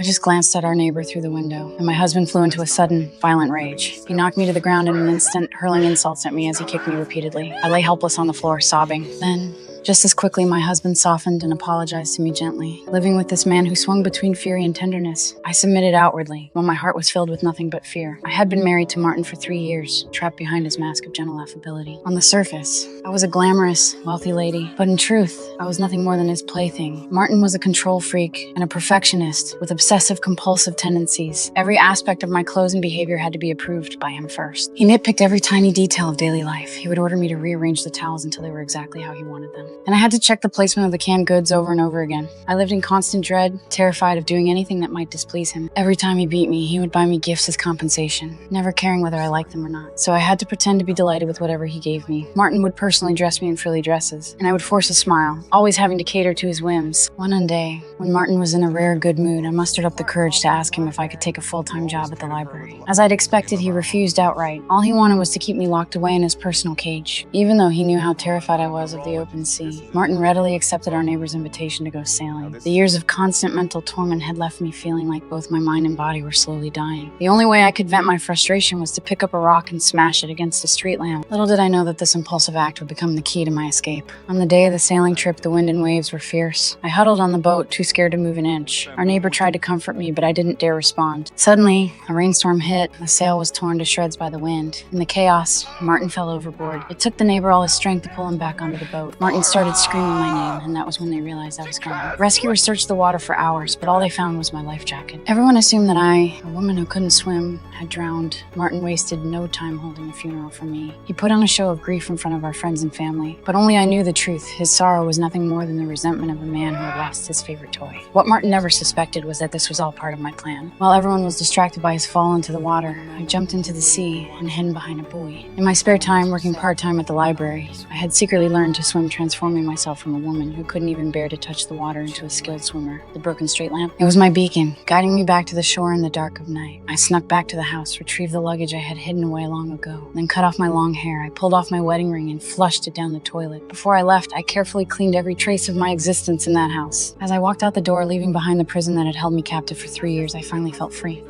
I just glanced at our neighbor through the window, and my husband flew into a sudden, violent rage. He knocked me to the ground in an instant, hurling insults at me as he kicked me repeatedly. I lay helpless on the floor, sobbing. Then, just as quickly, my husband softened and apologized to me gently. Living with this man who swung between fury and tenderness, I submitted outwardly, while my heart was filled with nothing but fear. I had been married to Martin for 3 years, trapped behind his mask of gentle affability. On the surface, I was a glamorous, wealthy lady, but in truth, I was nothing more than his plaything. Martin was a control freak and a perfectionist with obsessive-compulsive tendencies. Every aspect of my clothes and behavior had to be approved by him first. He nitpicked every tiny detail of daily life. He would order me to rearrange the towels until they were exactly how he wanted them. And I had to check the placement of the canned goods over and over again. I lived in constant dread, terrified of doing anything that might displease him. Every time he beat me, he would buy me gifts as compensation, never caring whether I liked them or not. So I had to pretend to be delighted with whatever he gave me. Martin would personally dress me in frilly dresses, and I would force a smile, always having to cater to his whims. One day, when Martin was in a rare good mood, I mustered up the courage to ask him if I could take a full-time job at the library. As I'd expected, he refused outright. All he wanted was to keep me locked away in his personal cage, even though he knew how terrified I was of the open sea. Martin readily accepted our neighbor's invitation to go sailing. The years of constant mental torment had left me feeling like both my mind and body were slowly dying. The only way I could vent my frustration was to pick up a rock and smash it against a street lamp. Little did I know that this impulsive act would become the key to my escape. On the day of the sailing trip, the wind and waves were fierce. I huddled on the boat, too scared to move an inch. Our neighbor tried to comfort me, but I didn't dare respond. Suddenly, a rainstorm hit. The sail was torn to shreds by the wind. In the chaos, Martin fell overboard. It took the neighbor all his strength to pull him back onto the boat. Martin started screaming my name, and that was when they realized I was gone. Rescuers searched the water for hours, but all they found was my life jacket. Everyone assumed that I, a woman who couldn't swim, had drowned. Martin wasted no time holding a funeral for me. He put on a show of grief in front of our friends and family, but only I knew the truth. His sorrow was nothing more than the resentment of a man who had lost his favorite toy. What Martin never suspected was that this was all part of my plan. While everyone was distracted by his fall into the water, I jumped into the sea and hid behind a buoy. In my spare time, working part-time at the library, I had secretly learned to swim, transforming myself from a woman who couldn't even bear to touch the water into a skilled swimmer. The broken street lamp. It was my beacon, guiding me back to the shore in the dark of night. I snuck back to the house, retrieved the luggage I had hidden away long ago, then cut off my long hair. I pulled off my wedding ring and flushed it down the toilet. Before I left, I carefully cleaned every trace of my existence in that house. As I walked out the door, leaving behind the prison that had held me captive for 3 years, I finally felt free.